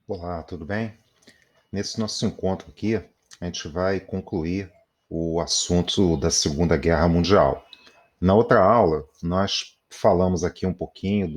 Olá, tudo bem? Nesse nosso encontro aqui, a gente vai concluir o assunto da Segunda Guerra Mundial. Na outra aula, nós falamos aqui um pouquinho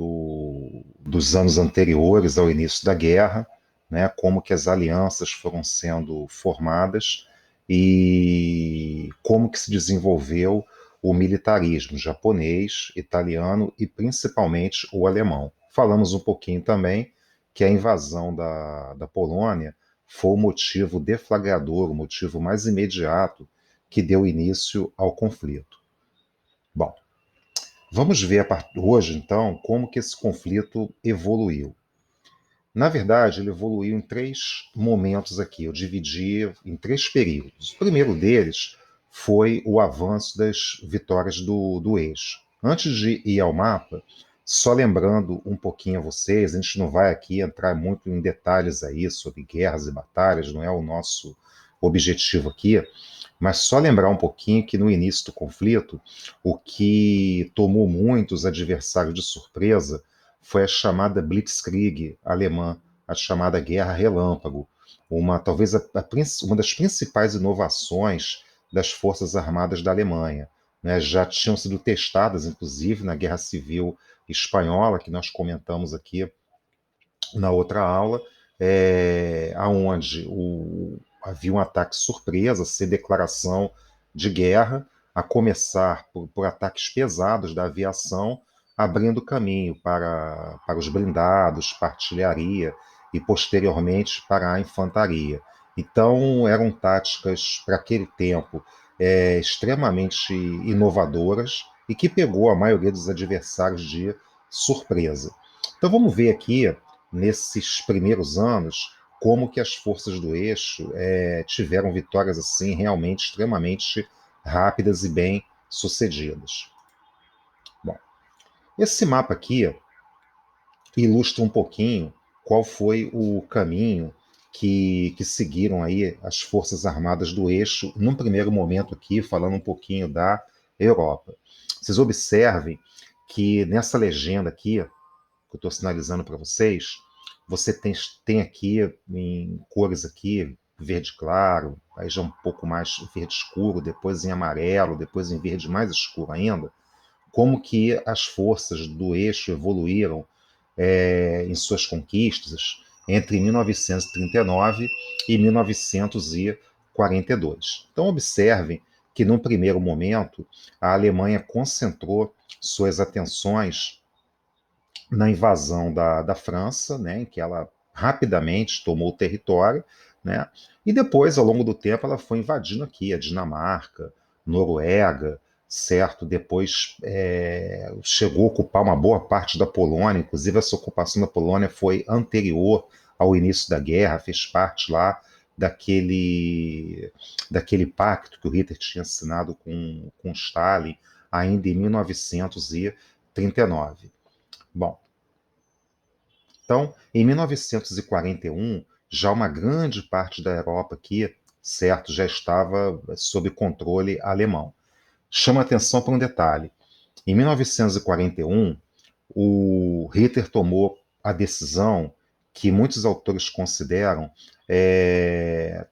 dos anos anteriores ao início da guerra, né, como que as alianças foram sendo formadas e como que se desenvolveu o militarismo japonês, italiano e principalmente o alemão. Falamos um pouquinho também que a invasão da Polônia foi o motivo deflagrador, o motivo mais imediato que deu início ao conflito. Bom, vamos ver hoje, então, como que esse conflito evoluiu. Na verdade, ele evoluiu em três momentos aqui. Eu dividi em três períodos. O primeiro deles foi o avanço das vitórias do eixo. Antes de ir ao mapa, só lembrando um pouquinho a vocês, a gente não vai aqui entrar muito em detalhes aí sobre guerras e batalhas, não é o nosso objetivo aqui, mas só lembrar um pouquinho que no início do conflito, o que tomou muitos adversários de surpresa foi a chamada Blitzkrieg alemã, a chamada Guerra Relâmpago, talvez uma das principais inovações das Forças Armadas da Alemanha. Né? Já tinham sido testadas, inclusive, na Guerra Civil Espanhola, que nós comentamos aqui na outra aula, aonde havia um ataque surpresa, sem declaração de guerra, a começar por ataques pesados da aviação, abrindo caminho para os blindados, para a artilharia e, posteriormente, para a infantaria. Então, eram táticas, para aquele tempo, extremamente inovadoras e que pegou a maioria dos adversários de surpresa. Então, vamos ver aqui nesses primeiros anos, como que as forças do eixo tiveram vitórias assim realmente extremamente rápidas e bem sucedidas. Bom, esse mapa aqui ilustra um pouquinho qual foi o caminho que seguiram aí as forças armadas do eixo, num primeiro momento aqui, falando um pouquinho da Europa. Vocês observem que nessa legenda aqui, que eu estou sinalizando para vocês, você tem aqui em cores aqui, verde claro, aí já um pouco mais verde escuro, depois em amarelo, depois em verde mais escuro ainda, como que as forças do eixo evoluíram em suas conquistas entre 1939 e 1942. Então observem que num primeiro momento a Alemanha concentrou suas atenções na invasão da França, né, em que ela rapidamente tomou o território, né, e depois, ao longo do tempo, ela foi invadindo aqui a Dinamarca, Noruega, certo? Depois chegou a ocupar uma boa parte da Polônia, inclusive essa ocupação da Polônia foi anterior ao início da guerra, fez parte lá daquele pacto que o Hitler tinha assinado com Stalin ainda em 1939. Bom, então, em 1941, já uma grande parte da Europa aqui, certo, já estava sob controle alemão. Chama atenção para um detalhe. Em 1941, o Hitler tomou a decisão que muitos autores consideram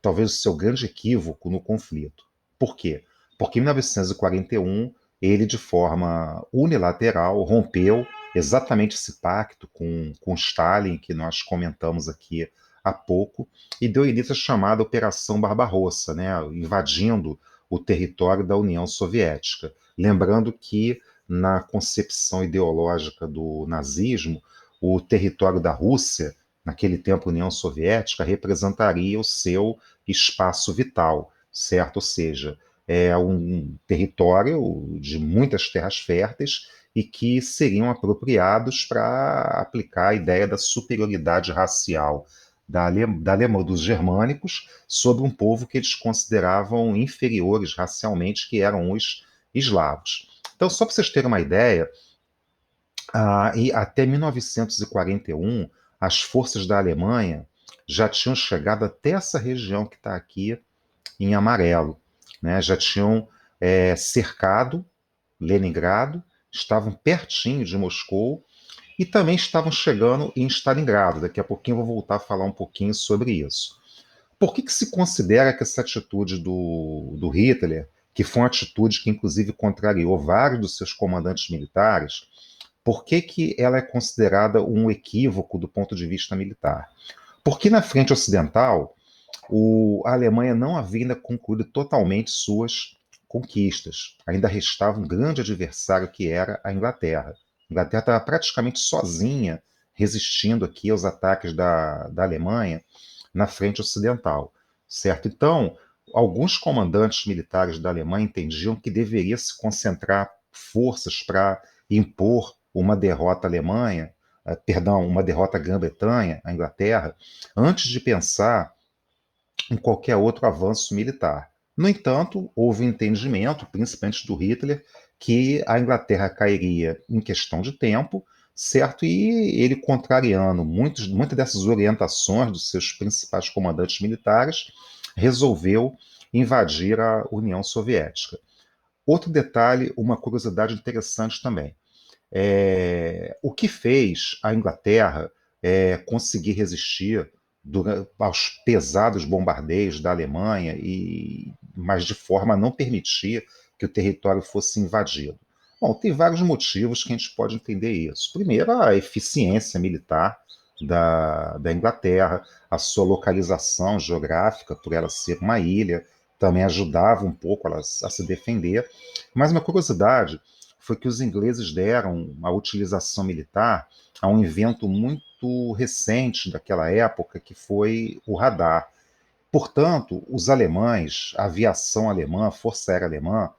talvez o seu grande equívoco no conflito. Por quê? Porque em 1941 ele, de forma unilateral, rompeu exatamente esse pacto com Stalin, que nós comentamos aqui há pouco, e deu início à chamada Operação Barbarossa, né, invadindo o território da União Soviética. Lembrando que na concepção ideológica do nazismo, o território da Rússia, naquele tempo União Soviética, representaria o seu espaço vital, certo? Ou seja, é um território de muitas terras férteis e que seriam apropriados para aplicar a ideia da superioridade racial dos germânicos sobre um povo que eles consideravam inferiores racialmente, que eram os eslavos. Então, só para vocês terem uma ideia, e até 1941, as forças da Alemanha já tinham chegado até essa região que está aqui em amarelo, né? Já tinham cercado Leningrado, estavam pertinho de Moscou e também estavam chegando em Stalingrado. Daqui a pouquinho eu vou voltar a falar um pouquinho sobre isso. Por que se considera que essa atitude do Hitler, que foi uma atitude que inclusive contrariou vários dos seus comandantes militares, por que ela é considerada um equívoco do ponto de vista militar? Porque na frente ocidental, a Alemanha não havia ainda concluído totalmente suas conquistas. Ainda restava um grande adversário que era a Inglaterra. A Inglaterra estava praticamente sozinha resistindo aqui aos ataques da Alemanha na frente ocidental, certo? Então, alguns comandantes militares da Alemanha entendiam que deveria se concentrar forças para impor uma derrota à Alemanha, perdão, uma derrota à Grã-Bretanha, à Inglaterra, antes de pensar em qualquer outro avanço militar. No entanto, houve um entendimento, principalmente do Hitler, que a Inglaterra cairia em questão de tempo, certo? E ele, contrariando muitas dessas orientações dos seus principais comandantes militares, resolveu invadir a União Soviética. Outro detalhe, uma curiosidade interessante também. O que fez a Inglaterra conseguir resistir aos pesados bombardeios da Alemanha, mas de forma a não permitir que o território fosse invadido? Bom, tem vários motivos que a gente pode entender isso. Primeiro, a eficiência militar da Inglaterra, a sua localização geográfica, por ela ser uma ilha, também ajudava um pouco a se defender. Mas uma curiosidade foi que os ingleses deram a utilização militar a um invento muito recente daquela época, que foi o radar. Portanto, os alemães, a aviação alemã, a Força Aérea Alemã,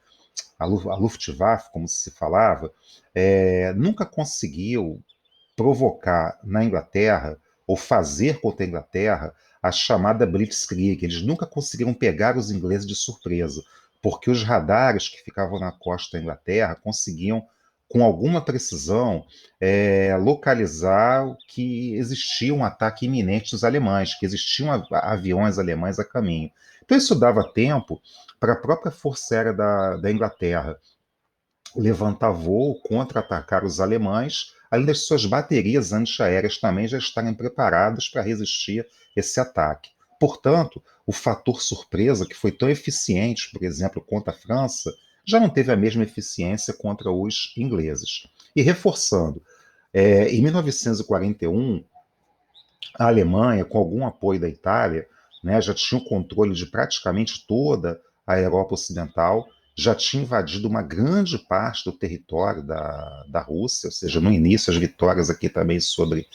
a Luftwaffe, como se falava, nunca conseguiu provocar na Inglaterra, ou fazer contra a Inglaterra, a chamada Blitzkrieg. Eles nunca conseguiram pegar os ingleses de surpresa, porque os radares que ficavam na costa da Inglaterra conseguiam, com alguma precisão, localizar que existia um ataque iminente dos alemães, que existiam aviões alemães a caminho. Então isso dava tempo para a própria Força Aérea da Inglaterra levantar voo, contra-atacar os alemães, além das suas baterias antiaéreas também já estarem preparadas para resistir esse ataque. Portanto, o fator surpresa, que foi tão eficiente, por exemplo, contra a França, já não teve a mesma eficiência contra os ingleses. E reforçando, em 1941, a Alemanha, com algum apoio da Itália, né, já tinha o controle de praticamente toda a Europa Ocidental, já tinha invadido uma grande parte do território da Rússia, ou seja, no início as vitórias aqui também sobre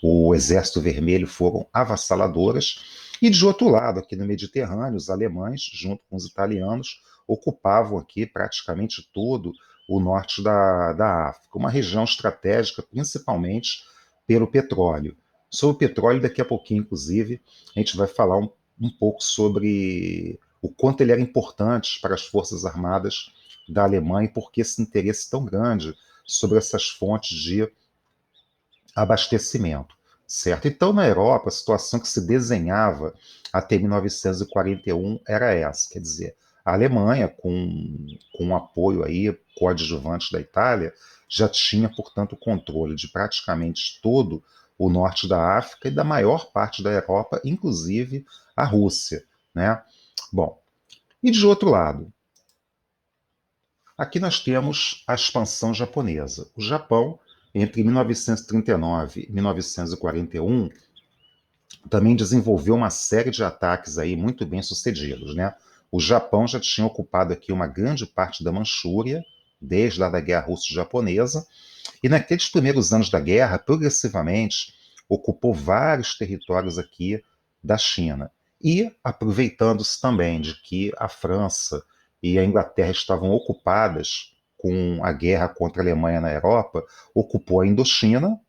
o Exército Vermelho foram avassaladoras, e de outro lado, aqui no Mediterrâneo, os alemães, junto com os italianos, ocupavam aqui praticamente todo o norte da África, uma região estratégica principalmente pelo petróleo. Sobre o petróleo, daqui a pouquinho, inclusive, a gente vai falar um pouco sobre o quanto ele era importante para as Forças Armadas da Alemanha e por que esse interesse tão grande sobre essas fontes de abastecimento, certo? Então, na Europa, a situação que se desenhava até 1941 era essa, quer dizer, a Alemanha, com o apoio aí coadjuvante da Itália, já tinha, portanto, o controle de praticamente todo o norte da África e da maior parte da Europa, inclusive a Rússia, né? Bom, e de outro lado, aqui nós temos a expansão japonesa. O Japão, entre 1939 e 1941, também desenvolveu uma série de ataques aí muito bem sucedidos, né? O Japão já tinha ocupado aqui uma grande parte da Manchúria, desde lá da Guerra Russo-Japonesa, e naqueles primeiros anos da guerra, progressivamente, ocupou vários territórios aqui da China. E, aproveitando-se também de que a França e a Inglaterra estavam ocupadas com a guerra contra a Alemanha na Europa, ocupou a Indochina,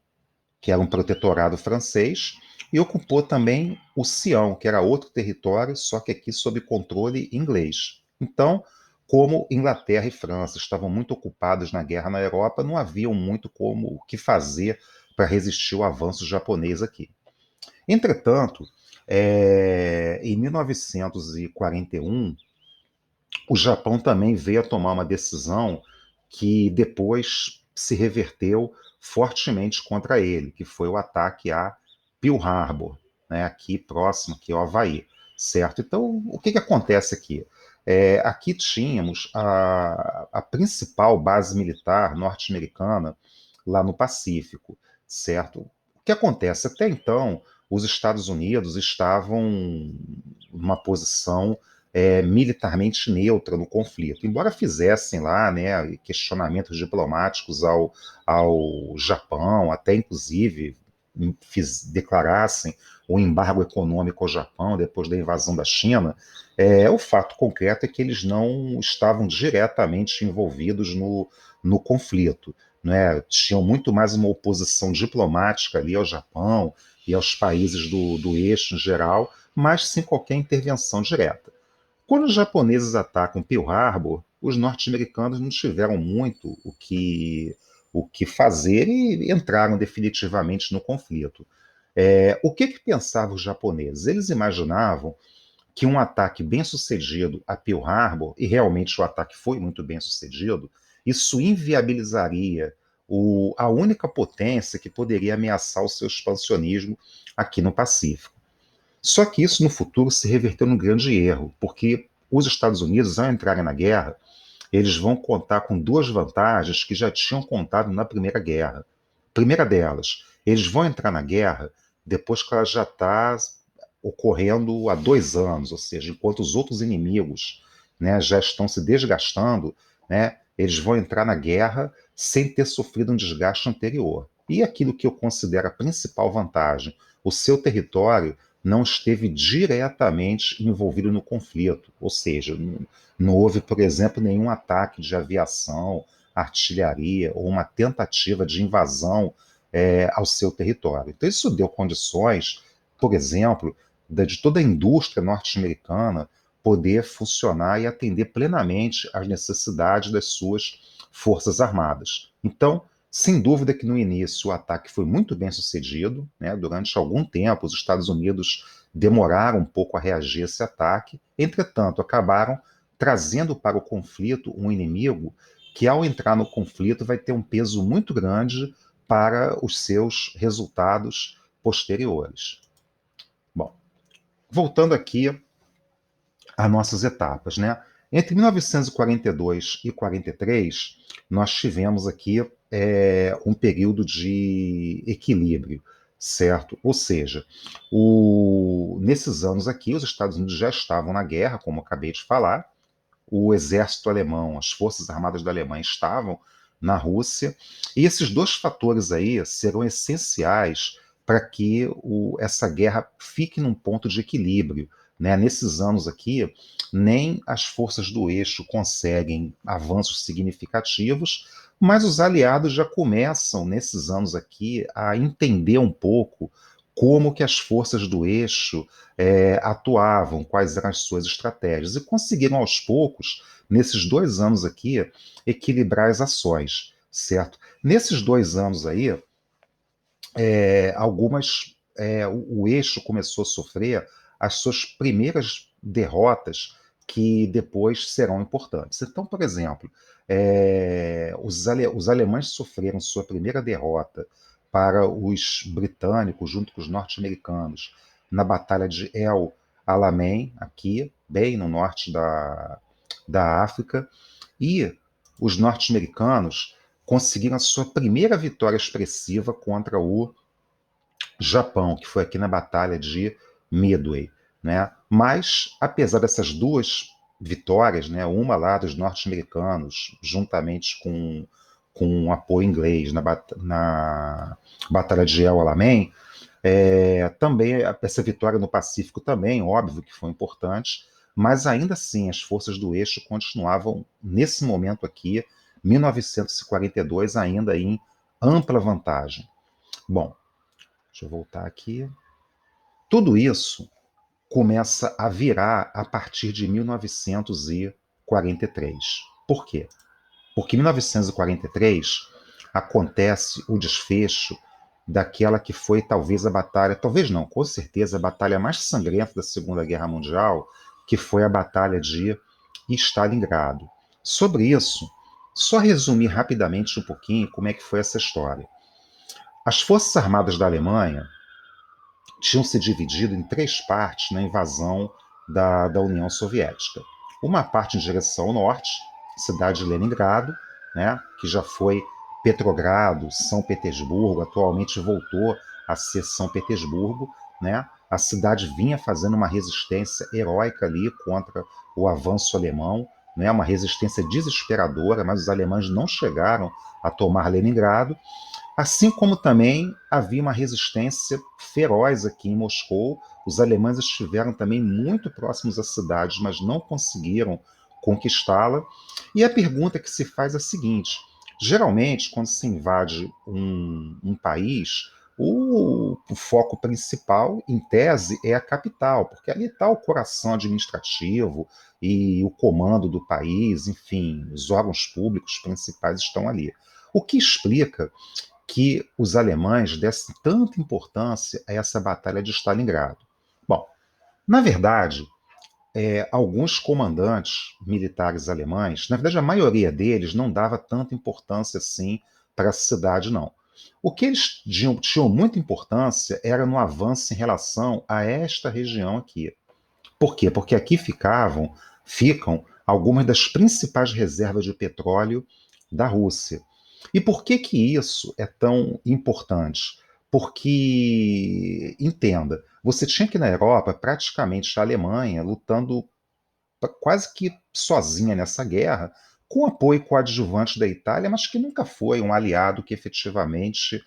que era um protetorado francês, e ocupou também o Sião, que era outro território, só que aqui sob controle inglês. Então, como Inglaterra e França estavam muito ocupados na guerra na Europa, não havia muito como o que fazer para resistir ao avanço japonês aqui. Entretanto, em 1941, o Japão também veio a tomar uma decisão que depois se reverteu fortemente contra ele, que foi o ataque a Pearl Harbor, né, aqui próximo, aqui ao Havaí, certo? Então, o que acontece aqui? Aqui tínhamos a principal base militar norte-americana lá no Pacífico, certo? O que acontece? Até então, os Estados Unidos estavam numa posição militarmente neutra no conflito, embora fizessem lá, né, questionamentos diplomáticos ao Japão, até inclusive declarassem o embargo econômico ao Japão depois da invasão da China. O fato concreto é que eles não estavam diretamente envolvidos no conflito, né? Tinham muito mais uma oposição diplomática ali ao Japão e aos países do eixo em geral, mas sem qualquer intervenção direta. Quando os japoneses atacam Pearl Harbor, os norte-americanos não tiveram muito o que fazer e entraram definitivamente no conflito. O que pensavam os japoneses? Eles imaginavam que um ataque bem sucedido a Pearl Harbor, e realmente o ataque foi muito bem sucedido, isso inviabilizaria a única potência que poderia ameaçar o seu expansionismo aqui no Pacífico. Só que isso no futuro se reverteu num grande erro, porque os Estados Unidos, ao entrarem na guerra, eles vão contar com duas vantagens que já tinham contado na Primeira Guerra. Primeira delas, eles vão entrar na guerra depois que ela já está ocorrendo há 2 anos, ou seja, enquanto os outros inimigos, né, já estão se desgastando, né, eles vão entrar na guerra sem ter sofrido um desgaste anterior. E aquilo que eu considero a principal vantagem, o seu território não esteve diretamente envolvido no conflito, ou seja, não houve, por exemplo, nenhum ataque de aviação, artilharia ou uma tentativa de invasão ao seu território. Então, isso deu condições, por exemplo, de toda a indústria norte-americana poder funcionar e atender plenamente às necessidades das suas forças armadas. Então, sem dúvida que no início o ataque foi muito bem sucedido, né? Durante algum tempo os Estados Unidos demoraram um pouco a reagir a esse ataque, entretanto acabaram trazendo para o conflito um inimigo que, ao entrar no conflito, vai ter um peso muito grande para os seus resultados posteriores. Bom, voltando aqui às nossas etapas, né? Entre 1942 e 43, nós tivemos aqui um período de equilíbrio, certo? Ou seja, nesses anos aqui, os Estados Unidos já estavam na guerra, como eu acabei de falar, o exército alemão, as forças armadas da Alemanha estavam na Rússia, e esses dois fatores aí serão essenciais para que essa guerra fique num ponto de equilíbrio. Né? Nesses anos aqui, nem as forças do eixo conseguem avanços significativos, mas os aliados já começam, nesses anos aqui, a entender um pouco como que as forças do eixo atuavam, quais eram as suas estratégias, e conseguiram aos poucos, nesses 2 anos aqui, equilibrar as ações, certo? Nesses 2 anos aí, o eixo começou a sofrer as suas primeiras derrotas que depois serão importantes. Então, por exemplo, os alemães sofreram sua primeira derrota para os britânicos, junto com os norte-americanos, na Batalha de El Alamein, aqui, bem no norte da África, e os norte-americanos conseguiram a sua primeira vitória expressiva contra o Japão, que foi aqui na Batalha de Midway. Né? Mas, apesar dessas duas vitórias, né, uma lá dos norte-americanos, juntamente com um apoio inglês na Batalha de El Alamein, também essa vitória no Pacífico também, óbvio que foi importante, mas ainda assim as forças do eixo continuavam, nesse momento aqui, 1942, ainda em ampla vantagem. Bom, deixa eu voltar aqui. Tudo isso começa a virar a partir de 1943. Por quê? Porque em 1943 acontece o desfecho daquela que foi talvez a batalha, talvez não, com certeza a batalha mais sangrenta da Segunda Guerra Mundial, que foi a Batalha de Stalingrado. Sobre isso, só resumir rapidamente um pouquinho como é que foi essa história. As Forças Armadas da Alemanha tinham se dividido em três partes na invasão da União Soviética. Uma parte em direção ao norte, cidade de Leningrado, né, que já foi Petrogrado, São Petersburgo, atualmente voltou a ser São Petersburgo, né? A cidade vinha fazendo uma resistência heróica ali contra o avanço alemão, né? Uma resistência desesperadora, mas os alemães não chegaram a tomar Leningrado. Assim como também havia uma resistência feroz aqui em Moscou, os alemães estiveram também muito próximos à cidade, mas não conseguiram conquistá-la. E a pergunta que se faz é a seguinte: geralmente, quando se invade um país, o foco principal, em tese, é a capital, porque ali está o coração administrativo e o comando do país, enfim, os órgãos públicos principais estão ali. O que explica que os alemães dessem tanta importância a essa batalha de Stalingrado? Bom, na verdade, alguns comandantes militares alemães, na verdade a maioria deles não dava tanta importância assim para a cidade, não. O que eles tinham muita importância era no avanço em relação a esta região aqui. Por quê? Porque aqui ficam algumas das principais reservas de petróleo da Rússia. E por que que isso é tão importante? Porque, entenda, você tinha que na Europa praticamente a Alemanha lutando quase que sozinha nessa guerra, com apoio coadjuvante da Itália, mas que nunca foi um aliado que efetivamente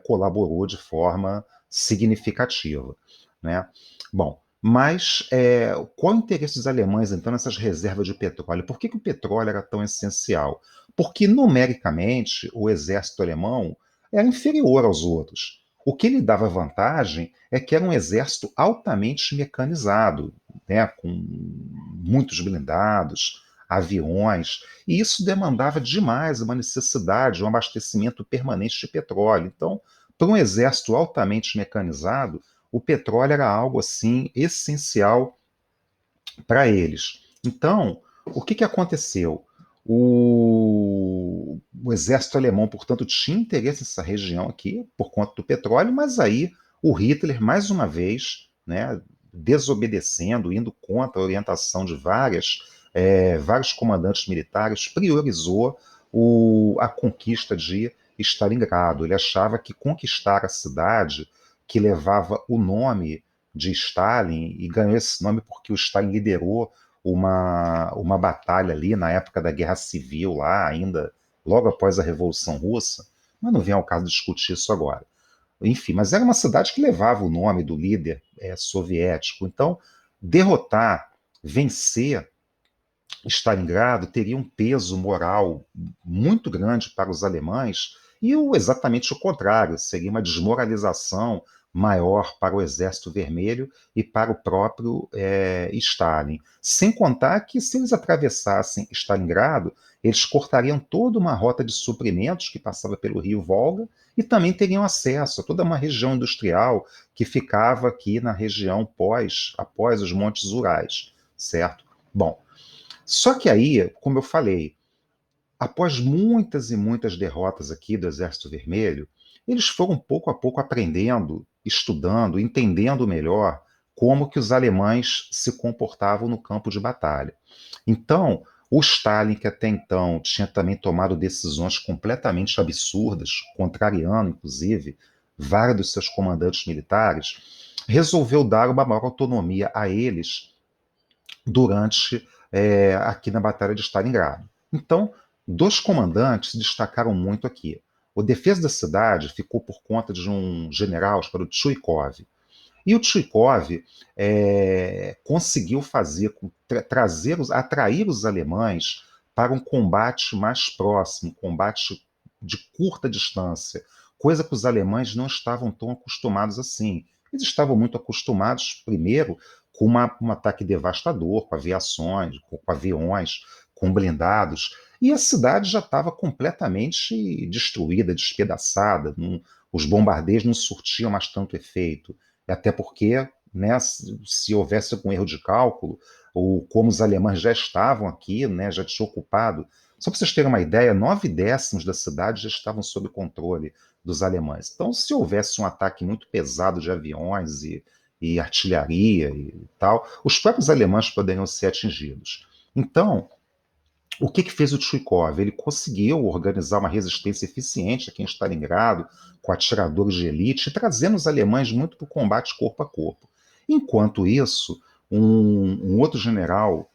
colaborou de forma significativa, né? Bom, mas qual o interesse dos alemães, então, nessas reservas de petróleo? Por que que o petróleo era tão essencial? Porque, numericamente, o exército alemão era inferior aos outros. O que lhe dava vantagem é que era um exército altamente mecanizado, né, com muitos blindados, aviões, e isso demandava demais uma necessidade, um abastecimento permanente de petróleo. Então, para um exército altamente mecanizado, o petróleo era algo assim essencial para eles. Então, o que, que aconteceu? O exército alemão, portanto, tinha interesse nessa região aqui por conta do petróleo, mas aí o Hitler, mais uma vez, né, desobedecendo, indo contra a orientação de vários comandantes militares, priorizou a conquista de Stalingrado. Ele achava que conquistar a cidade, que levava o nome de Stalin, e ganhou esse nome porque o Stalin liderou uma batalha ali na época da Guerra Civil, lá ainda, logo após a Revolução Russa, mas não vem ao caso discutir isso agora. Enfim, mas era uma cidade que levava o nome do líder soviético. Então, derrotar, vencer Stalingrado teria um peso moral muito grande para os alemães e exatamente o contrário, seria uma desmoralização maior para o Exército Vermelho e para o próprio Stalin. Sem contar que se eles atravessassem Stalingrado, eles cortariam toda uma rota de suprimentos que passava pelo rio Volga e também teriam acesso a toda uma região industrial que ficava aqui na região após os Montes Urais, certo? Bom, só que aí, como eu falei, após muitas e muitas derrotas aqui do Exército Vermelho, eles foram pouco a pouco aprendendo, estudando, entendendo melhor como que os alemães se comportavam no campo de batalha. Então, o Stalin, que até então tinha também tomado decisões completamente absurdas, contrariando, inclusive, vários dos seus comandantes militares, resolveu dar uma maior autonomia a eles durante aqui na Batalha de Stalingrado. Então, dois comandantes se destacaram muito aqui. O defesa da cidade ficou por conta de um general chamado Chuikov. E o Chuikov conseguiu atrair os alemães para um combate mais próximo, um combate de curta distância, coisa que os alemães não estavam tão acostumados assim. Eles estavam muito acostumados, primeiro, com um ataque devastador, com aviações, com aviões, com blindados, e a cidade já estava completamente destruída, despedaçada, os bombardeios não surtiam mais tanto efeito. Até porque, né, se houvesse algum erro de cálculo, ou como os alemães já estavam aqui, né, já tinham ocupado, só para vocês terem uma ideia, 9/10 da cidade já estavam sob controle dos alemães. Então, se houvesse um ataque muito pesado de aviões e artilharia e tal, os próprios alemães poderiam ser atingidos. Então, o que fez o Chuikov? Ele conseguiu organizar uma resistência eficiente aqui em Stalingrado, com atiradores de elite, trazendo os alemães muito para o combate corpo a corpo. Enquanto isso, um outro general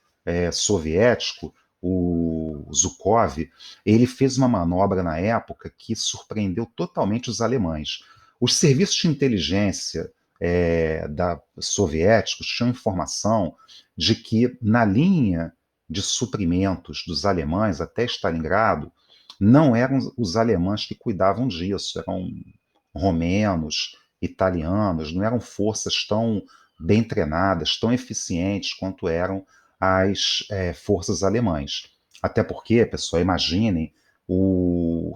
soviético, o Zhukov, ele fez uma manobra na época que surpreendeu totalmente os alemães. Os serviços de inteligência soviéticos tinham informação de que na linha de suprimentos dos alemães até Stalingrado, não eram os alemães que cuidavam disso, eram romenos, italianos, não eram forças tão bem treinadas, tão eficientes quanto eram as forças alemãs. Até porque, pessoal, imaginem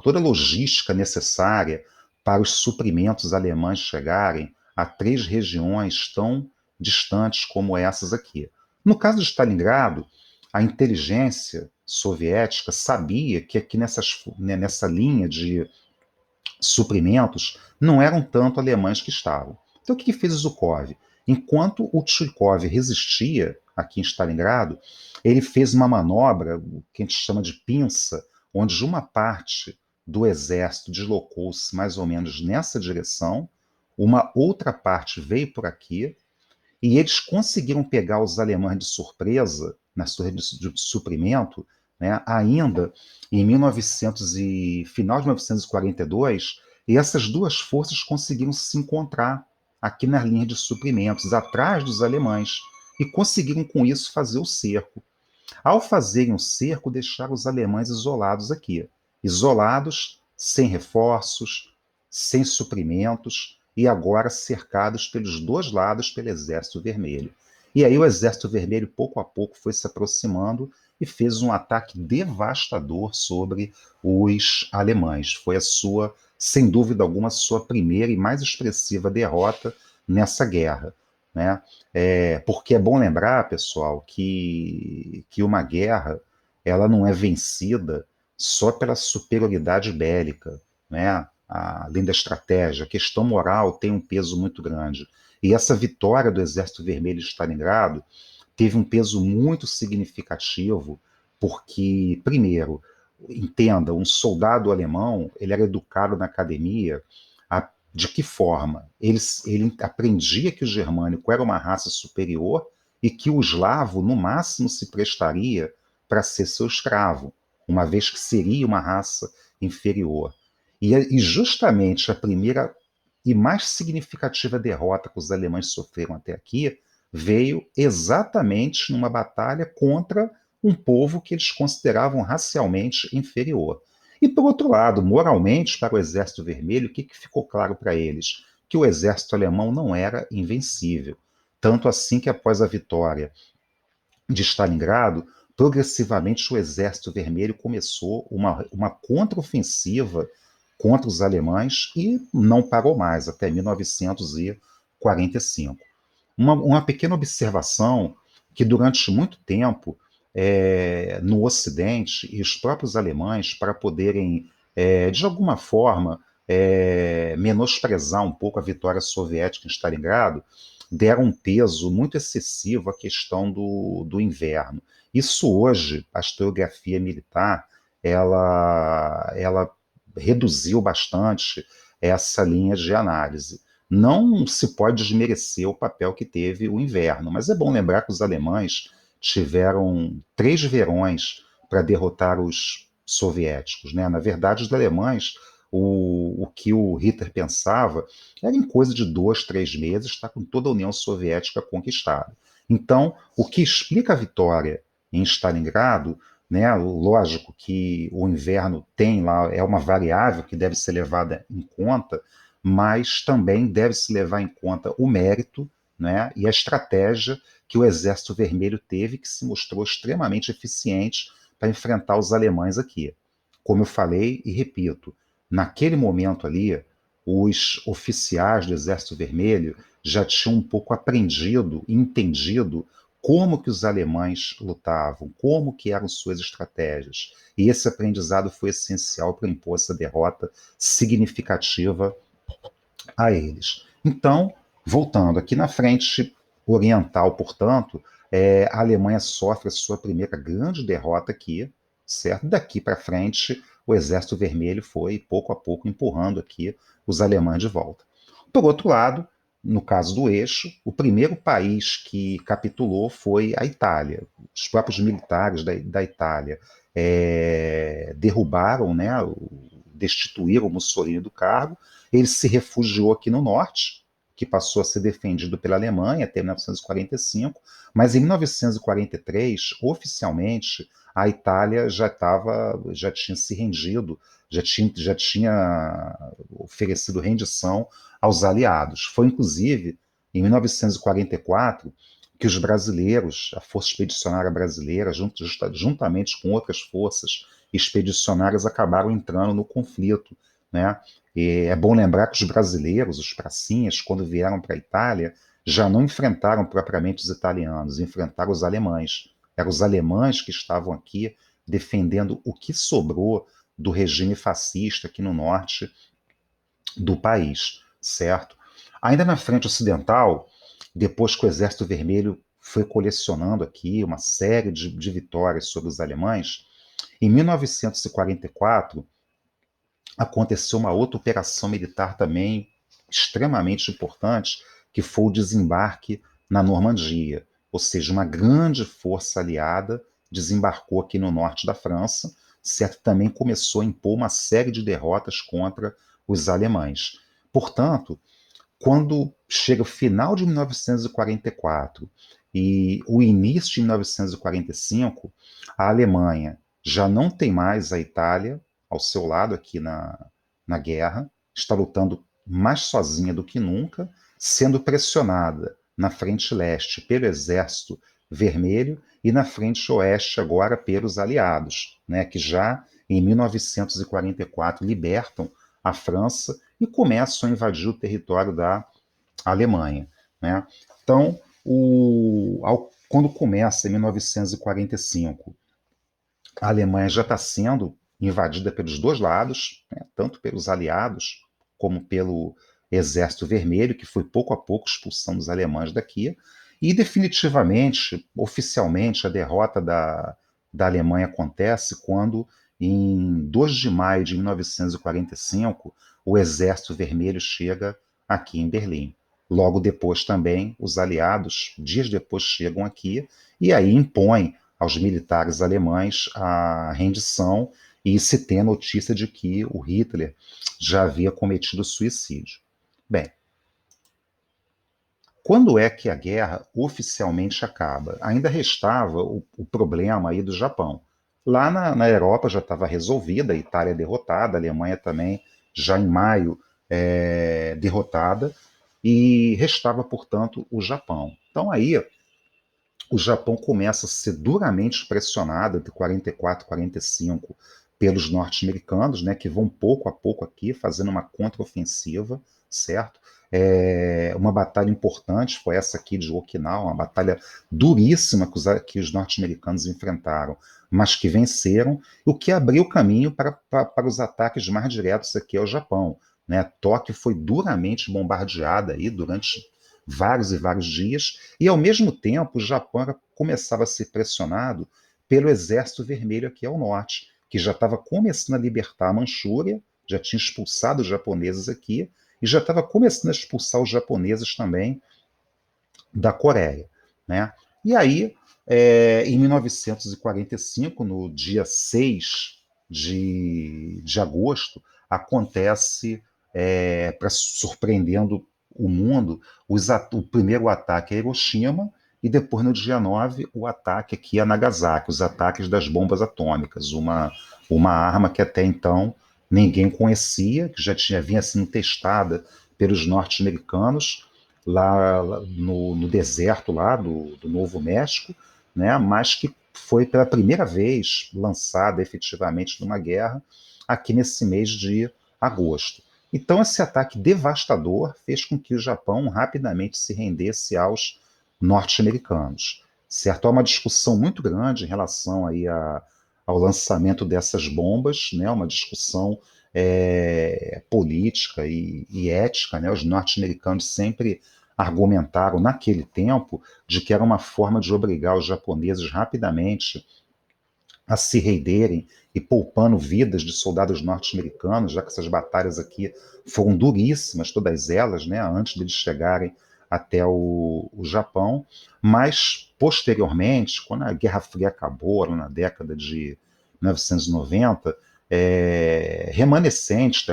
toda a logística necessária para os suprimentos alemães chegarem a 3 regiões tão distantes como essas aqui. No caso de Stalingrado, a inteligência soviética sabia que aqui nessa linha de suprimentos não eram tanto alemães que estavam. Então o que fez Zhukov? Enquanto o Chuikov resistia aqui em Stalingrado, ele fez uma manobra, que a gente chama de pinça, onde uma parte do exército deslocou-se mais ou menos nessa direção, uma outra parte veio por aqui, e eles conseguiram pegar os alemães de surpresa nas torres de suprimento, né, ainda em 1900 final de 1942, e essas duas forças conseguiram se encontrar aqui na linha de suprimentos, atrás dos alemães, e conseguiram com isso fazer o cerco. Ao fazerem o cerco, deixaram os alemães isolados aqui. Isolados, sem reforços, sem suprimentos, e agora cercados pelos dois lados pelo Exército Vermelho. E aí o Exército Vermelho, pouco a pouco, foi se aproximando e fez um ataque devastador sobre os alemães. Foi a sua, sem dúvida alguma, sua primeira e mais expressiva derrota nessa guerra, né? Porque é bom lembrar, pessoal, que uma guerra ela não é vencida só pela superioridade bélica, né? Além da estratégia, a questão moral tem um peso muito grande. E essa vitória do Exército Vermelho de Stalingrado teve um peso muito significativo, porque, primeiro, entenda, um soldado alemão, ele era educado na academia de que forma? Ele aprendia que o germânico era uma raça superior e que o eslavo, no máximo, se prestaria para ser seu escravo, uma vez que seria uma raça inferior. E justamente a primeira e mais significativa derrota que os alemães sofreram até aqui veio exatamente numa batalha contra um povo que eles consideravam racialmente inferior. E, por outro lado, moralmente, para o Exército Vermelho, o que ficou claro para eles? Que o exército alemão não era invencível. Tanto assim que, após a vitória de Stalingrado, progressivamente o Exército Vermelho começou uma contraofensiva contra os alemães e não parou mais até 1945. Uma pequena observação que durante muito tempo no Ocidente e os próprios alemães, para poderem, de alguma forma, menosprezar um pouco a vitória soviética em Stalingrado, deram um peso muito excessivo à questão do inverno. Isso hoje, a historiografia militar, ela reduziu bastante essa linha de análise. Não se pode desmerecer o papel que teve o inverno, mas é bom lembrar que os alemães tiveram 3 verões para derrotar os soviéticos, né? Na verdade, os alemães, o que o Hitler pensava era em coisa de 2, 3 meses estar com toda a União Soviética conquistada. Então, o que explica a vitória em Stalingrado, né? Lógico que o inverno tem lá, é uma variável que deve ser levada em conta, mas também deve-se levar em conta o mérito, né, e a estratégia que o Exército Vermelho teve, que se mostrou extremamente eficiente para enfrentar os alemães aqui. Como eu falei e repito, naquele momento ali, os oficiais do Exército Vermelho já tinham um pouco aprendido e entendido como que os alemães lutavam, como que eram suas estratégias. E esse aprendizado foi essencial para impor essa derrota significativa a eles. Então, voltando aqui na frente oriental, portanto, a Alemanha sofre a sua primeira grande derrota aqui, certo? Daqui para frente, o Exército Vermelho foi pouco a pouco empurrando aqui os alemães de volta. Por outro lado, no caso do eixo, o primeiro país que capitulou foi a Itália. Os próprios militares da Itália derrubaram, né, destituíram Mussolini do cargo. Ele se refugiou aqui no norte, que passou a ser defendido pela Alemanha até 1945, mas em 1943, oficialmente, a Itália já tinha se rendido, já tinha oferecido rendição aos aliados. Foi, inclusive, em 1944, que os brasileiros, a Força Expedicionária Brasileira, juntamente com outras forças expedicionárias, acabaram entrando no conflito, né? E é bom lembrar que os brasileiros, os pracinhas, quando vieram para a Itália, já não enfrentaram propriamente os italianos, enfrentaram os alemães. Eram os alemães que estavam aqui defendendo o que sobrou do regime fascista aqui no norte do país, certo? Ainda na frente ocidental, depois que o Exército Vermelho foi colecionando aqui uma série de vitórias sobre os alemães, em 1944 aconteceu uma outra operação militar também extremamente importante, que foi o desembarque na Normandia, ou seja, uma grande força aliada desembarcou aqui no norte da França, certo? Também começou a impor uma série de derrotas contra os alemães. Portanto, quando chega o final de 1944 e o início de 1945, a Alemanha já não tem mais a Itália ao seu lado aqui na guerra, está lutando mais sozinha do que nunca, sendo pressionada na frente leste pelo Exército Vermelho e na frente oeste agora pelos aliados, né, que já em 1944 libertam a França e começam a invadir o território da Alemanha, né? Então, quando começa em 1945, a Alemanha já está sendo invadida pelos dois lados, né, tanto pelos aliados como pelo Exército Vermelho, que foi pouco a pouco expulsando os alemães daqui, e definitivamente, oficialmente, a derrota da Alemanha acontece quando, em 2 de maio de 1945, o Exército Vermelho chega aqui em Berlim. Logo depois também, os aliados, dias depois, chegam aqui e aí impõem aos militares alemães a rendição e se tem a notícia de que o Hitler já havia cometido suicídio. Bem, quando é que a guerra oficialmente acaba? Ainda restava o problema aí do Japão. Lá na Europa já estava resolvida, a Itália derrotada, a Alemanha também já em maio derrotada, e restava, portanto, o Japão. Então aí o Japão começa a ser duramente pressionado de 44, 45 pelos norte-americanos, né, que vão pouco a pouco aqui fazendo uma contraofensiva, certo? Uma batalha importante foi essa aqui de Okinawa, uma batalha duríssima que os norte-americanos enfrentaram, mas que venceram, o que abriu caminho para os ataques mais diretos aqui ao Japão. Né? Tóquio foi duramente bombardeada aí durante vários e vários dias, e ao mesmo tempo o Japão começava a ser pressionado pelo Exército Vermelho aqui ao norte, que já estava começando a libertar a Manchúria, já tinha expulsado os japoneses aqui, e já estava começando a expulsar os japoneses também da Coreia. Né? E aí, em 1945, no dia 6 de agosto, acontece, surpreendendo o mundo, o primeiro ataque a Hiroshima e depois, no dia 9, o ataque aqui a Nagasaki, os ataques das bombas atômicas, uma arma que até então ninguém conhecia, que já vinha sendo testada pelos norte-americanos lá no deserto lá do Novo México, né, mas que foi pela primeira vez lançada efetivamente numa guerra aqui nesse mês de agosto. Então, esse ataque devastador fez com que o Japão rapidamente se rendesse aos norte-americanos. certo? Há uma discussão muito grande em relação aí ao lançamento dessas bombas, né? Uma discussão política e ética, né? Os norte-americanos sempre argumentaram naquele tempo de que era uma forma de obrigar os japoneses rapidamente a se renderem e poupando vidas de soldados norte-americanos, já que essas batalhas aqui foram duríssimas, todas elas, né, antes deles chegarem até o Japão, mas posteriormente, quando a Guerra Fria acabou, na década de 1990, remanescentes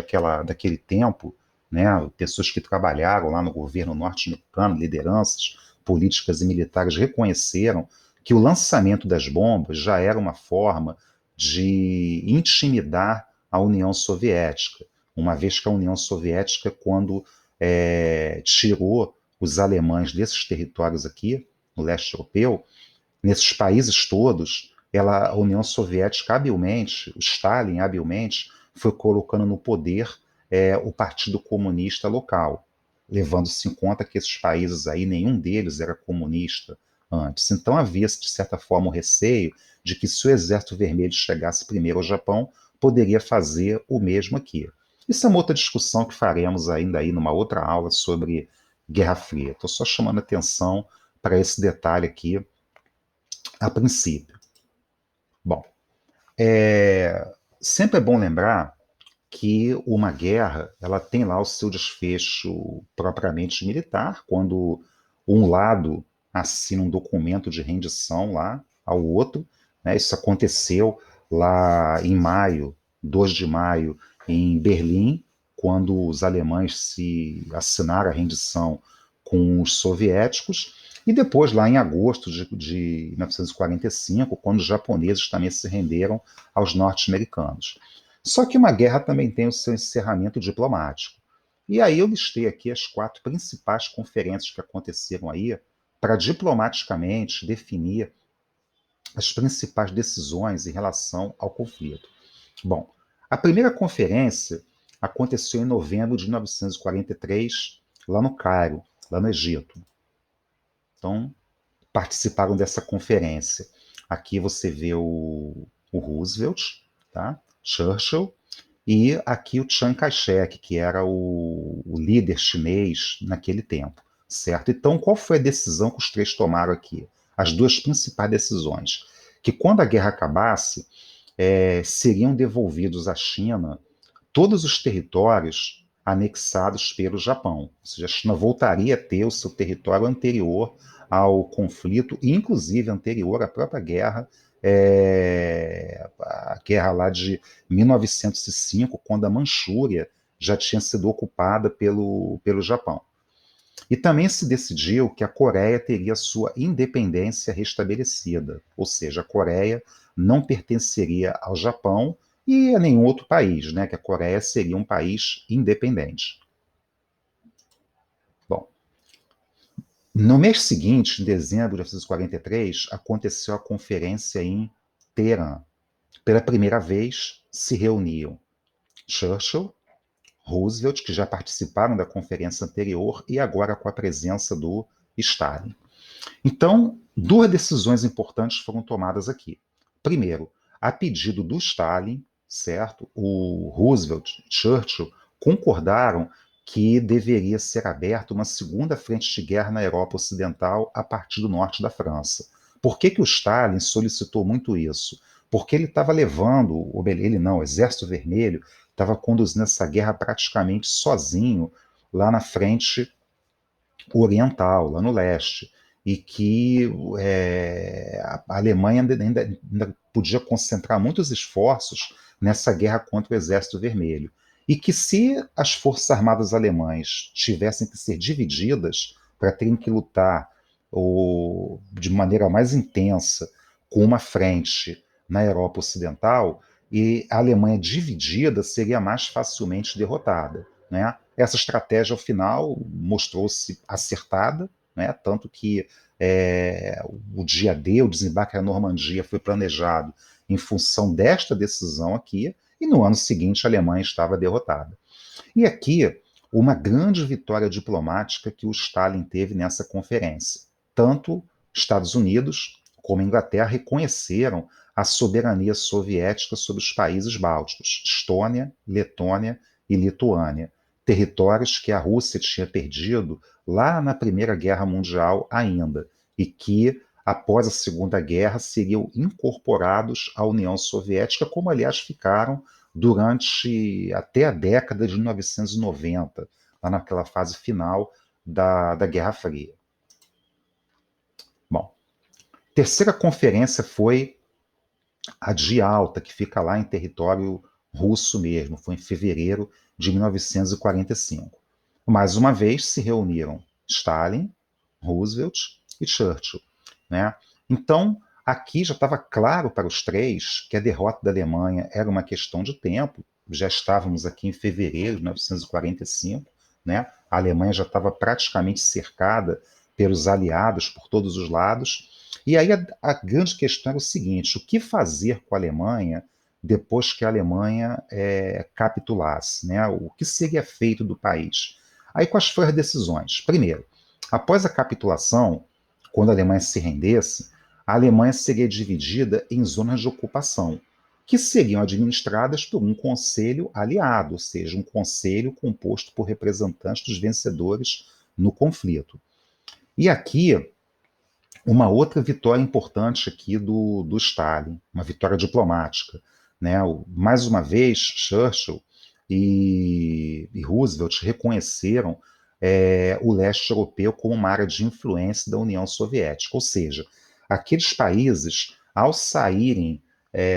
daquele tempo, né, pessoas que trabalharam lá no governo norte-americano, lideranças políticas e militares reconheceram que o lançamento das bombas já era uma forma de intimidar a União Soviética, uma vez que a União Soviética, quando tirou os alemães desses territórios aqui, no leste europeu, nesses países todos, a União Soviética habilmente, o Stalin habilmente, foi colocando no poder o Partido Comunista local, levando-se em conta que esses países aí, nenhum deles era comunista antes. Então havia-se, de certa forma, o receio de que se o Exército Vermelho chegasse primeiro ao Japão, poderia fazer o mesmo aqui. Isso é uma outra discussão que faremos ainda aí numa outra aula sobre Guerra Fria. Estou só chamando atenção para esse detalhe aqui a princípio. Bom, sempre é bom lembrar que uma guerra ela tem lá o seu desfecho propriamente militar, quando um lado assina um documento de rendição lá ao outro, né? Isso aconteceu lá em maio, 2 de maio, em Berlim, quando os alemães se assinaram a rendição com os soviéticos, e depois lá em agosto de 1945, quando os japoneses também se renderam aos norte-americanos. Só que uma guerra também tem o seu encerramento diplomático. E aí eu listei aqui as 4 principais conferências que aconteceram aí para diplomaticamente definir as principais decisões em relação ao conflito. Bom, a primeira conferência aconteceu em novembro de 1943, lá no Cairo, lá no Egito. Então, participaram dessa conferência. Aqui você vê o Roosevelt, tá? Churchill, e aqui o Chiang Kai-shek, que era o líder chinês naquele tempo, certo? Então, qual foi a decisão que os 3 tomaram aqui? As 2 principais decisões. Que quando a guerra acabasse, seriam devolvidos à China todos os territórios anexados pelo Japão. Ou seja, a China voltaria a ter o seu território anterior ao conflito, inclusive anterior à própria guerra, a guerra lá de 1905, quando a Manchúria já tinha sido ocupada pelo Japão. E também se decidiu que a Coreia teria sua independência restabelecida, ou seja, a Coreia não pertenceria ao Japão e a nenhum outro país, né? Que a Coreia seria um país independente. Bom, no mês seguinte, em dezembro de 1943, aconteceu a conferência em Teherã. Pela primeira vez, se reuniam Churchill, Roosevelt, que já participaram da conferência anterior, e agora com a presença do Stalin. Então, 2 decisões importantes foram tomadas aqui. Primeiro, a pedido do Stalin, certo? O Roosevelt, Churchill concordaram que deveria ser aberta uma segunda frente de guerra na Europa Ocidental a partir do norte da França. Por que o Stalin solicitou muito isso? Porque ele estava levando, ele não, o Exército Vermelho estava conduzindo essa guerra praticamente sozinho lá na frente oriental, lá no leste, e que a Alemanha ainda podia concentrar muitos esforços nessa guerra contra o Exército Vermelho. E que se as forças armadas alemãs tivessem que ser divididas para terem que lutar de maneira mais intensa com uma frente na Europa Ocidental, e a Alemanha dividida seria mais facilmente derrotada, né? Essa estratégia, ao final, mostrou-se acertada, né? Tanto que o dia D, o desembarque na Normandia, foi planejado em função desta decisão aqui, e no ano seguinte a Alemanha estava derrotada. E aqui, uma grande vitória diplomática que o Stalin teve nessa conferência. Tanto Estados Unidos, como Inglaterra, reconheceram a soberania soviética sobre os países bálticos, Estônia, Letônia e Lituânia, territórios que a Rússia tinha perdido lá na Primeira Guerra Mundial ainda, e que, após a Segunda Guerra, seriam incorporados à União Soviética, como, aliás, ficaram durante até a década de 1990, lá naquela fase final da Guerra Fria. Bom, terceira conferência foi a de Alta, que fica lá em território russo mesmo, foi em fevereiro de 1945. Mais uma vez se reuniram Stalin, Roosevelt e Churchill, né? Então, aqui já estava claro para os três que a derrota da Alemanha era uma questão de tempo. Já estávamos aqui em fevereiro de 1945, né? A Alemanha já estava praticamente cercada pelos aliados por todos os lados. E aí a grande questão era o seguinte: o que fazer com a Alemanha depois que a Alemanha capitulasse, né? O que seria feito do país? Aí quais foram as decisões? Primeiro, após a capitulação, quando a Alemanha se rendesse, a Alemanha seria dividida em zonas de ocupação, que seriam administradas por um conselho aliado, ou seja, um conselho composto por representantes dos vencedores no conflito. E aqui, uma outra vitória importante aqui do Stalin, uma vitória diplomática, né? Mais uma vez, Churchill e Roosevelt reconheceram o leste europeu como uma área de influência da União Soviética, ou seja, aqueles países, ao saírem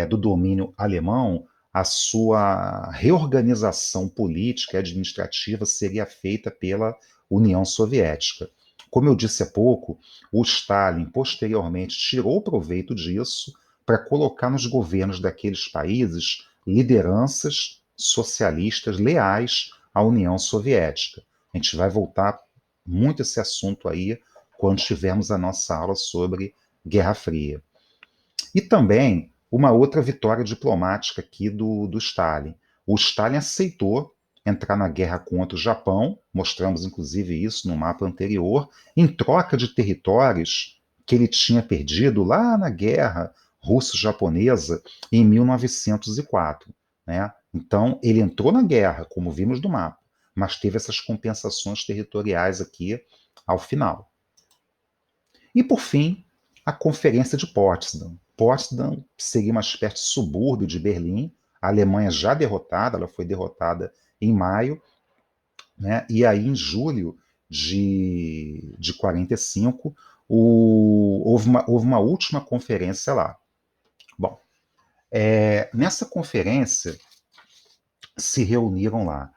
do domínio alemão, a sua reorganização política e administrativa seria feita pela União Soviética. Como eu disse há pouco, o Stalin posteriormente tirou proveito disso para colocar nos governos daqueles países lideranças socialistas leais à União Soviética. A gente vai voltar muito a esse assunto aí quando tivermos a nossa aula sobre Guerra Fria. E também uma outra vitória diplomática aqui do Stalin. O Stalin aceitou entrar na guerra contra o Japão, mostramos inclusive isso no mapa anterior, em troca de territórios que ele tinha perdido lá na guerra russo-japonesa em 1904. Né? Então, ele entrou na guerra, como vimos no mapa, mas teve essas compensações territoriais aqui ao final. E, por fim, a Conferência de Potsdam. Potsdam seria uma espécie de subúrbio de Berlim, a Alemanha já derrotada, ela foi derrotada em maio, né? E aí em julho de 45 houve uma última conferência lá. Bom, nessa conferência se reuniram lá.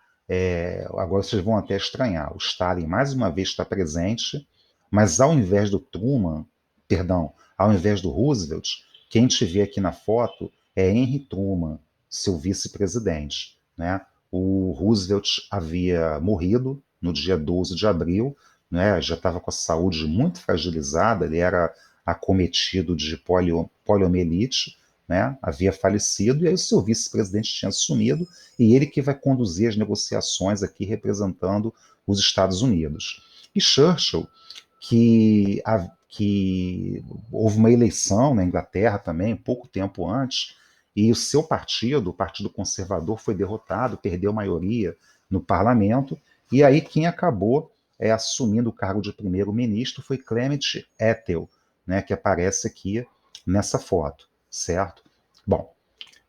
Agora vocês vão até estranhar, o Stalin mais uma vez está presente, mas ao invés do Truman, perdão, ao invés do Roosevelt, quem te vê aqui na foto é Henry Truman, seu vice-presidente. Né? O Roosevelt havia morrido no dia 12 de abril, né? Já estava com a saúde muito fragilizada, ele era acometido de poliomielite, né? Havia falecido, e aí o seu vice-presidente tinha assumido, e ele que vai conduzir as negociações aqui representando os Estados Unidos. E Churchill, que houve uma eleição na Inglaterra também, pouco tempo antes, e o seu partido, o Partido Conservador, foi derrotado, perdeu maioria no parlamento, e aí quem acabou assumindo o cargo de primeiro-ministro foi Clement Attlee, né, que aparece aqui nessa foto, certo? Bom,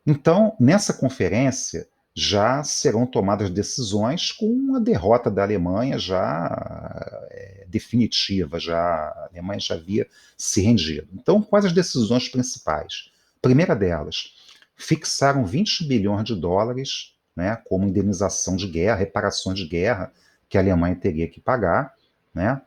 então, nessa conferência já serão tomadas decisões com a derrota da Alemanha já definitiva, já a Alemanha já havia se rendido. Então, quais as decisões principais? Primeira delas, fixaram 20 bilhões de dólares, né, como indenização de guerra, reparações de guerra que a Alemanha teria que pagar, né?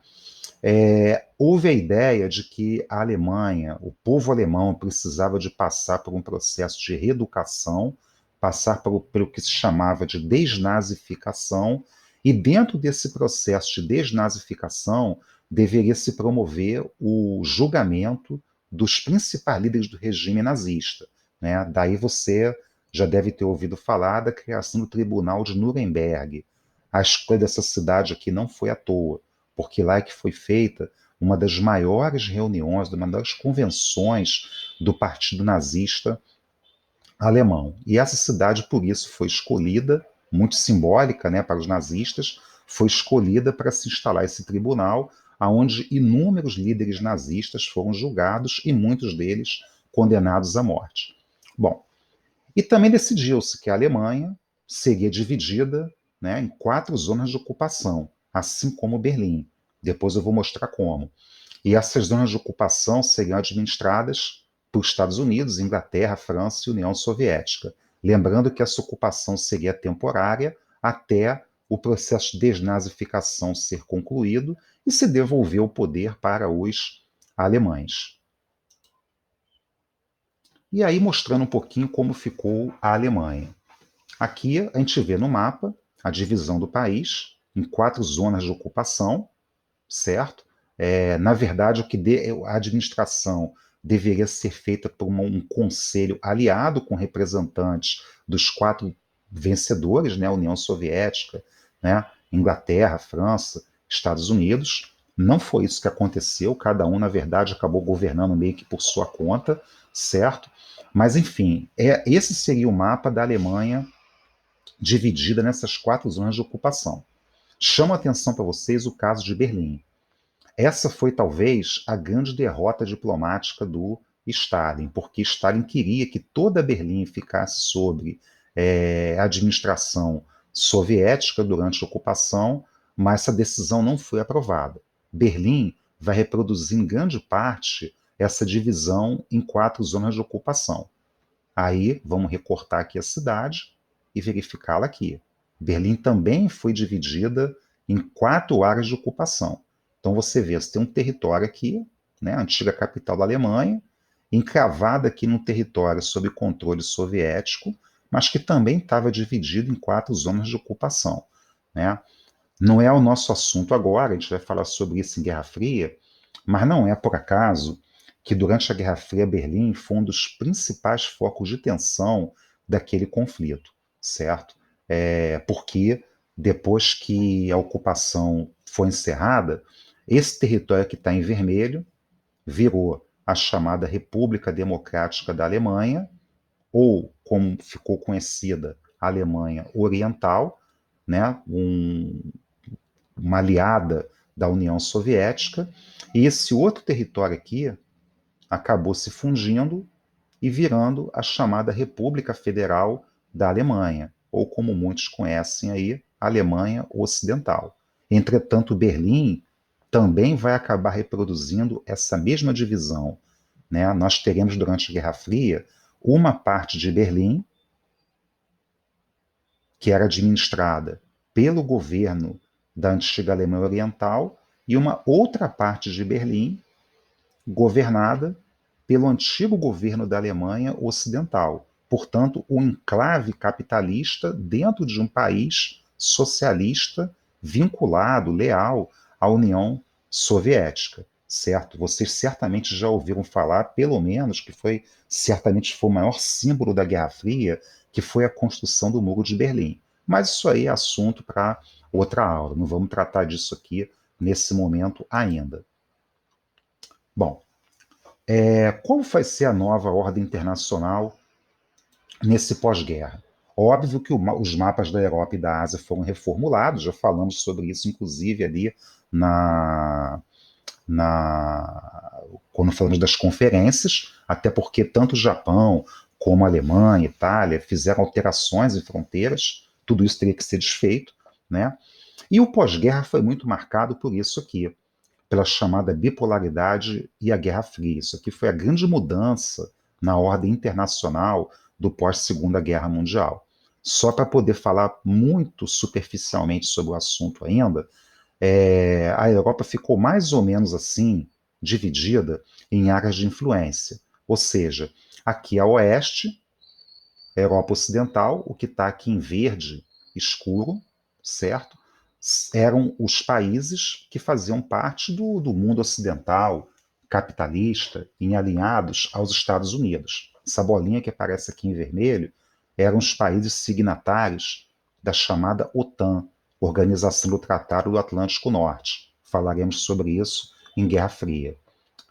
Houve a ideia de que a Alemanha, o povo alemão, precisava de passar por um processo de reeducação, passar pelo que se chamava de desnazificação, e dentro desse processo de desnazificação deveria se promover o julgamento dos principais líderes do regime nazista. Né? Daí você já deve ter ouvido falar da criação do Tribunal de Nuremberg. A escolha dessa cidade aqui não foi à toa, porque lá é que foi feita uma das maiores reuniões, uma das convenções do Partido Nazista alemão. E essa cidade, por isso, foi escolhida, muito simbólica, né, para os nazistas, foi escolhida para se instalar esse tribunal, onde inúmeros líderes nazistas foram julgados e muitos deles condenados à morte. Bom, e também decidiu-se que a Alemanha seria dividida, né, em 4 zonas de ocupação, assim como Berlim. Depois eu vou mostrar como. E essas zonas de ocupação seriam administradas por Estados Unidos, Inglaterra, França e União Soviética. Lembrando que essa ocupação seria temporária até o processo de desnazificação ser concluído e se devolver o poder para os alemães. E aí mostrando um pouquinho como ficou a Alemanha. Aqui a gente vê no mapa a divisão do país em 4 zonas de ocupação, certo? Na verdade, a administração deveria ser feita por um conselho aliado com representantes dos 4 vencedores, né? União Soviética, né? Inglaterra, França, Estados Unidos. Não foi isso que aconteceu, cada um, na verdade, acabou governando meio que por sua conta, certo? Mas, enfim, esse seria o mapa da Alemanha dividida nessas 4 zonas de ocupação. Chamo a atenção para vocês o caso de Berlim. Essa foi talvez a grande derrota diplomática do Stalin, porque Stalin queria que toda Berlim ficasse sob administração soviética durante a ocupação, mas essa decisão não foi aprovada. Berlim vai reproduzir em grande parte essa divisão em 4 zonas de ocupação. Aí vamos recortar aqui a cidade e verificá-la aqui. Berlim também foi dividida em 4 áreas de ocupação. Então você vê, você tem um território aqui, né, a antiga capital da Alemanha, encravada aqui num território sob controle soviético, mas que também estava dividido em 4 zonas de ocupação. Né? Não é o nosso assunto agora, a gente vai falar sobre isso em Guerra Fria, mas não é por acaso que durante a Guerra Fria Berlim foi um dos principais focos de tensão daquele conflito, certo? Porque depois que a ocupação foi encerrada, esse território que está em vermelho virou a chamada República Democrática da Alemanha, ou como ficou conhecida, a Alemanha Oriental, né? Uma aliada da União Soviética, e esse outro território aqui acabou se fundindo e virando a chamada República Federal da Alemanha, ou como muitos conhecem aí, Alemanha Ocidental. Entretanto, Berlim também vai acabar reproduzindo essa mesma divisão. Né? Nós teremos durante a Guerra Fria uma parte de Berlim que era administrada pelo governo da antiga Alemanha Oriental e uma outra parte de Berlim governada pelo antigo governo da Alemanha Ocidental. Portanto, um enclave capitalista dentro de um país socialista vinculado, leal à União Soviética, certo? Vocês certamente já ouviram falar, pelo menos, que certamente foi o maior símbolo da Guerra Fria, que foi a construção do Muro de Berlim. Mas isso aí é assunto para outra aula, não vamos tratar disso aqui nesse momento ainda. Bom, qual vai ser a nova ordem internacional nesse pós-guerra? Óbvio que os mapas da Europa e da Ásia foram reformulados, já falamos sobre isso, inclusive, ali na, quando falamos das conferências, até porque tanto o Japão como a Alemanha, Itália, fizeram alterações em fronteiras, tudo isso teria que ser desfeito, né? E o pós-guerra foi muito marcado por isso aqui, pela chamada bipolaridade e a Guerra Fria. Isso aqui foi a grande mudança na ordem internacional do pós-Segunda Guerra Mundial. Só para poder falar muito superficialmente sobre o assunto ainda, a Europa ficou mais ou menos assim, dividida em áreas de influência. Ou seja, aqui a oeste, a Europa Ocidental, o que está aqui em verde escuro, certo? Eram os países que faziam parte do mundo ocidental, capitalista, em alinhados aos Estados Unidos. Essa bolinha que aparece aqui em vermelho eram os países signatários da chamada OTAN, Organização do Tratado do Atlântico Norte. Falaremos sobre isso em Guerra Fria.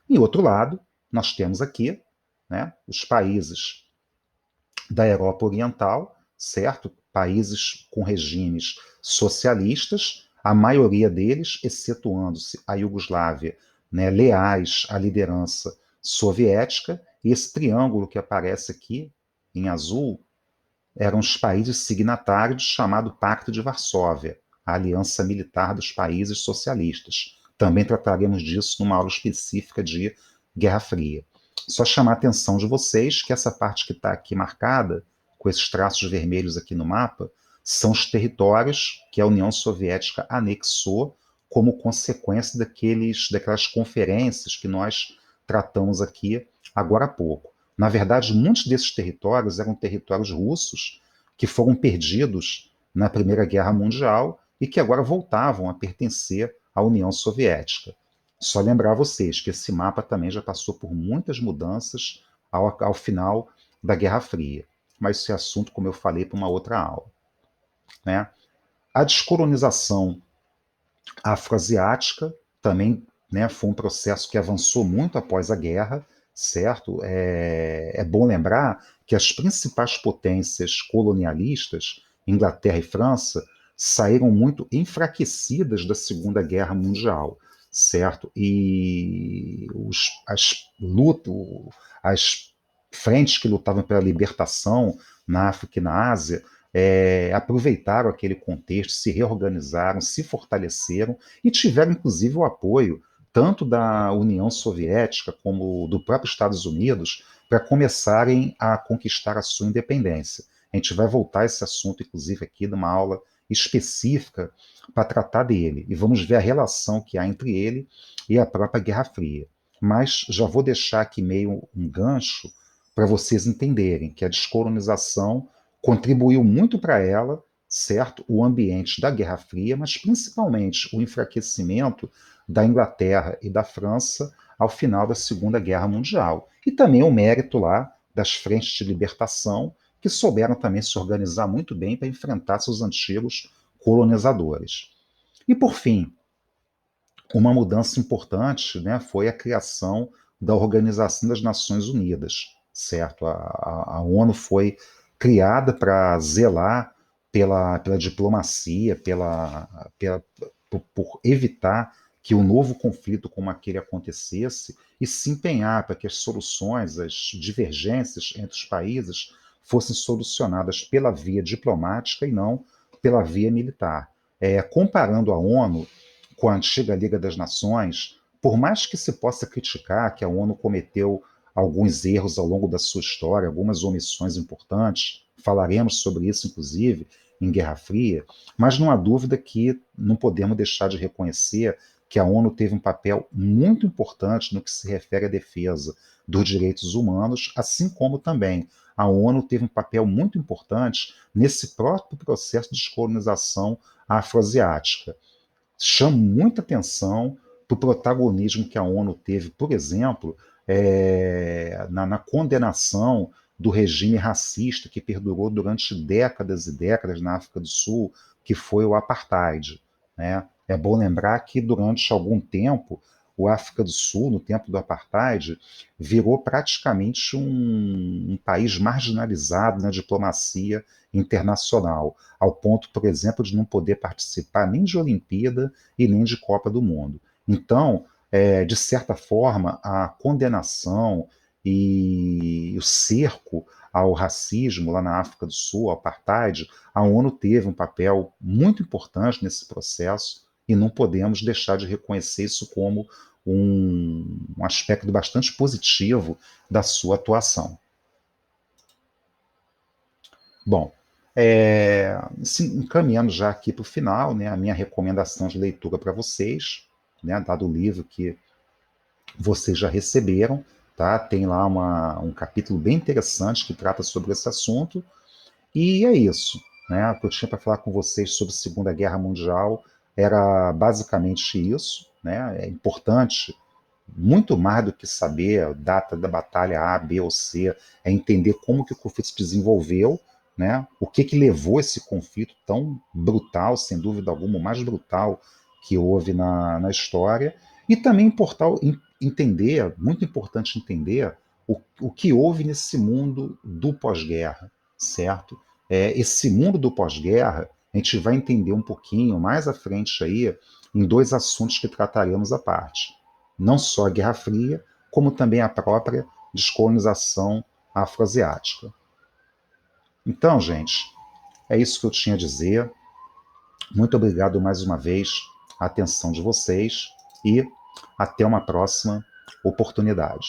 E outro lado, nós temos aqui, né, os países da Europa Oriental, certo? Países com regimes socialistas, a maioria deles, excetuando-se a Iugoslávia, né, leais à liderança soviética, e esse triângulo que aparece aqui em azul eram os países signatários chamado Pacto de Varsóvia, a aliança militar dos países socialistas. Também trataremos disso numa aula específica de Guerra Fria. Só chamar a atenção de vocês que essa parte que está aqui marcada, com esses traços vermelhos aqui no mapa, são os territórios que a União Soviética anexou como consequência daquelas conferências que nós tratamos aqui agora há pouco. Na verdade, muitos desses territórios eram territórios russos que foram perdidos na Primeira Guerra Mundial e que agora voltavam a pertencer à União Soviética. Só lembrar vocês que esse mapa também já passou por muitas mudanças ao final da Guerra Fria. Mas esse assunto, como eu falei, para uma outra aula. Né? A descolonização afroasiática também, né, foi um processo que avançou muito após a guerra, certo? É bom lembrar que as principais potências colonialistas, Inglaterra e França, saíram muito enfraquecidas da Segunda Guerra Mundial, certo? E as frentes que lutavam pela libertação na África e na Ásia aproveitaram aquele contexto, se reorganizaram, se fortaleceram e tiveram, inclusive, o apoio tanto da União Soviética como do próprio Estados Unidos para começarem a conquistar a sua independência. A gente vai voltar a esse assunto, inclusive, aqui numa aula específica para tratar dele. E vamos ver a relação que há entre ele e a própria Guerra Fria. Mas já vou deixar aqui meio um gancho para vocês entenderem que a descolonização contribuiu muito para ela, certo? O ambiente da Guerra Fria, mas principalmente o enfraquecimento da Inglaterra e da França ao final da Segunda Guerra Mundial. E também o mérito lá das frentes de libertação, que souberam também se organizar muito bem para enfrentar seus antigos colonizadores. E por fim, uma mudança importante, né, foi a criação da Organização das Nações Unidas, certo? A ONU foi criada para zelar pela diplomacia, por evitar que um novo conflito como aquele acontecesse e se empenhar para que as soluções, as divergências entre os países fossem solucionadas pela via diplomática e não pela via militar. Comparando a ONU com a antiga Liga das Nações, por mais que se possa criticar que a ONU cometeu alguns erros ao longo da sua história, algumas omissões importantes, falaremos sobre isso, inclusive, em Guerra Fria, mas não há dúvida que não podemos deixar de reconhecer que a ONU teve um papel muito importante no que se refere à defesa dos direitos humanos, assim como também a ONU teve um papel muito importante nesse próprio processo de descolonização afroasiática. Chamo muita atenção para o protagonismo que a ONU teve, por exemplo, na condenação do regime racista que perdurou durante décadas e décadas na África do Sul, que foi o apartheid. Né? É bom lembrar que durante algum tempo o África do Sul, no tempo do apartheid, virou praticamente um país marginalizado na diplomacia internacional, ao ponto, por exemplo, de não poder participar nem de Olimpíada e nem de Copa do Mundo. Então, de certa forma, a condenação e o cerco ao racismo lá na África do Sul, ao apartheid, a ONU teve um papel muito importante nesse processo e não podemos deixar de reconhecer isso como um aspecto bastante positivo da sua atuação. Bom, encaminhando já aqui para o final, né, a minha recomendação de leitura para vocês, né, dado o livro que vocês já receberam, tá? Tem lá um capítulo bem interessante que trata sobre esse assunto, e é isso. Né? O que eu tinha para falar com vocês sobre a Segunda Guerra Mundial era basicamente isso. Né? É importante, muito mais do que saber a data da batalha A, B ou C, é entender como que o conflito se desenvolveu, né? O que levou esse conflito tão brutal, sem dúvida alguma, o mais brutal que houve na história, E também entender, muito importante entender o que houve nesse mundo do pós-guerra, certo? Esse mundo do pós-guerra, a gente vai entender um pouquinho mais à frente aí em dois assuntos que trataremos à parte. Não só a Guerra Fria, como também a própria descolonização afroasiática. Então, gente, é isso que eu tinha a dizer. Muito obrigado mais uma vez a atenção de vocês e até uma próxima oportunidade.